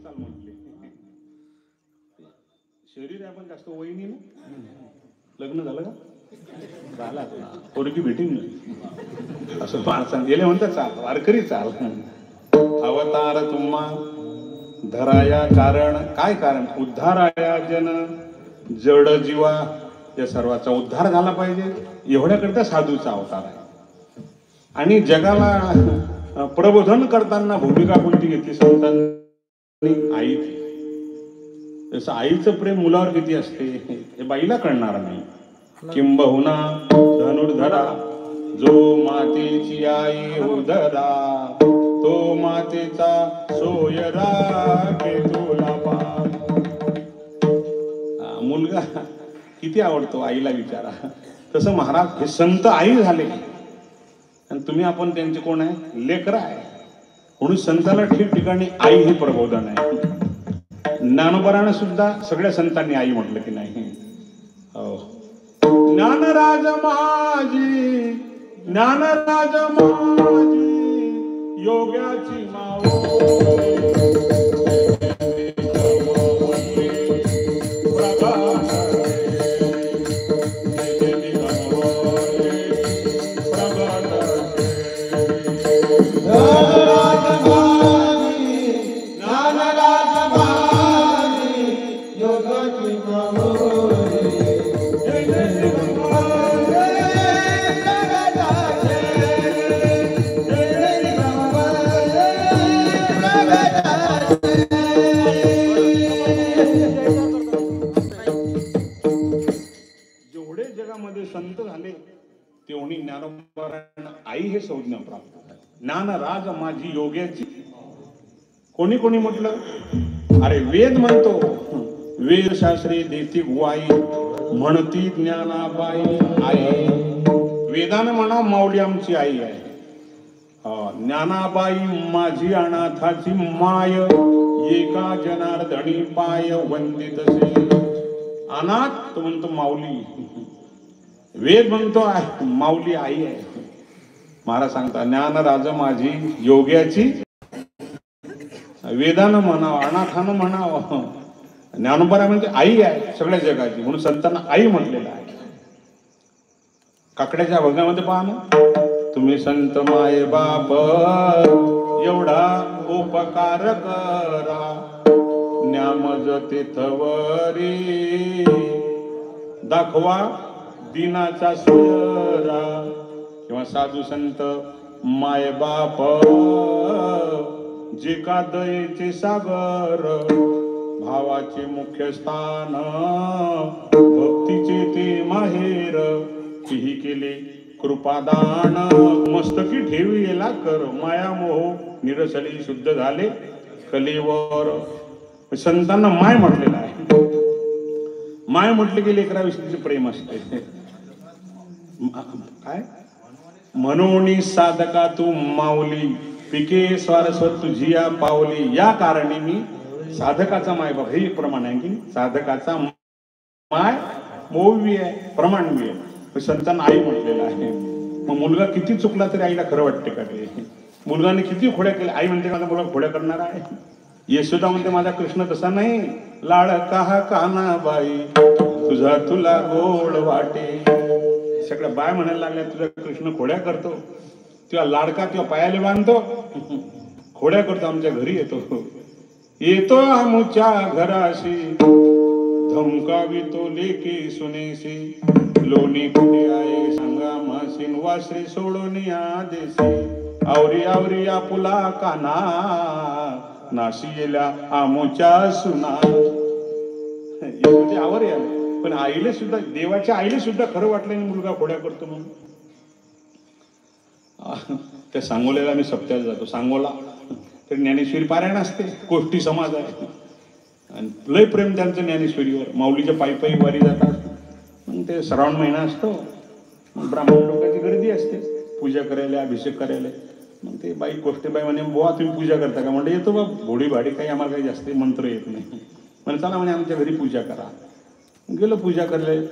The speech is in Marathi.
चाल म्हटले. शरीर आहे पण जास्त वहिनी ना. लग्न झालं का? झाला पोरगी भेटीन ना असं माणसां गेले म्हणतात. चाल वारकरी चाल. अवतार तुम्हा धराया कारण. काय कारण? उद्धाराया जन जड जीवा. या सर्वाचा उद्धार झाला पाहिजे एवढ्याकरता साधूचा अवतार आहे. आणि जगाला प्रबोधन करताना भूमिका कोणती घेतली संतांनी? आईची. जसं आईचं प्रेम मुलावर किती असते हे बाईला कळणार नाही. किंबहुना धनुर्धरा जो मातेची आई उदरा तो मातेचा सोयरा के तुला पा. मुलगा किती आवडतो आईला विचारा. तसं महाराज हे संत आई झाले आणि तुम्ही आपण त्यांचे कोण आहे? लेकरं आहे. म्हणून संतांना ठिकठिकाणी आई हे प्रबोधन आहे. ज्ञानोबरानं सुद्धा सगळ्या संतांनी आई म्हटलं की नाही? हो. ज्ञानराज माझी ज्ञानराज माझी योग्याची मावली. संत झाले तेवढी ज्ञानोबरांना आई हे संज्ञा प्राप्त झाली. ज्ञानराज माझी योग्याची. कोणी कोणी म्हटलं? अरे वेद म्हणतो. वेदशास्त्री देती गुवाई म्हणती ज्ञानाबाई आई. वेदानं म्हणा माऊली आमची आई आहे. ज्ञानाबाई माझी अनाथाची माय एका जनार्दनी पाय वंदित से. अनाथ तो म्हणतो माऊली. वेद म्हणतो माऊली आई आहे. महाराज सांगता ज्ञानराज माझी योग्याची. वेदानं म्हणावं अनाथानं म्हणावं ज्ञानोबरा म्हणजे आई आहे सगळ्या जगाची. म्हणून संतांना आई म्हटलेलं आहे. काकड्याच्या भोगामध्ये पहा ना. तुम्ही संत माये बाप एवढा उपकार करा न्यामज तीर्थवरी दाखवा दिनाचा सोयरा. किंवा साधू संत माय बाप जे का दयेचे सागर भावाचे मुख्य स्थान भक्तीचे ते माहेर तीही केले कृपादान. मस्तकी ठेवीला कर माया मोह निरसली शुद्ध झाले कलेवर. संतांना माय म्हटलेलं आहे. माय म्हटले की लेकराविषयीचे प्रेम असते. काय म्हणून साधका तू माऊली पिके स्वारस्वत तुझी या पावली. या कारणे मी साधकाचा माय बाप हे प्रमाण आहे की साधकाचा माय मोवी आहे प्रमाणवी आहे. संतांना आई म्हटलेलं आहे. मग मुलगा किती चुकला तरी आईला खरं वाटते का? ते मुलगाने किती खोड्या केल्या आई म्हणते माझा मुलगा खोड्या करणार आहे. यशोदा म्हणते माझा कृष्ण तसा नाही. लाडका कानाबाई तुझा तुला गोड वाटे. सगळ्या बाय म्हणायला लागल्या तुझा कृष्ण खोड्या करतो. तेव्हा लाडका तेव्हा पायाले बांधतो खोड्या करतो. आमच्या घरी येतो आमच्या घराशी धमकावितो लेकी सुनेशी. लोणी कुठे आहे सांगा मासीन वासरी सोडून या देशी. आवरी आवरी आपुला काना नाशी गेल्या आमोच्या सुना. आवर या. पण आईले सुद्धा देवाच्या आईले सुद्धा खरं वाटलं नाही मुलगा खोड्या करतो म्हणून. त्या सांगोल्याला मी सप्त्याला जातो. सांगोला तर ज्ञानेश्वरी पारायण असते. कोष्टी समाज आहे आणि लय प्रेम त्यांचं ज्ञानेश्वरीवर. माऊलीच्या पायी पायी वारी जातात. मग ते श्रावण महिना असतो. मग ब्राह्मण लोकांची गर्दी असते पूजा करायला अभिषेक करायला. मग ते बाई कोष्टेबाई म्हणे बुवा तुम्ही पूजा करता का? म्हणजे येतो बा भोडी भाडी काही आम्हाला काही जास्त मंत्र येत नाही. म्हणजे चला म्हणे आमच्या घरी पूजा करा. गेलो पूजा करायला.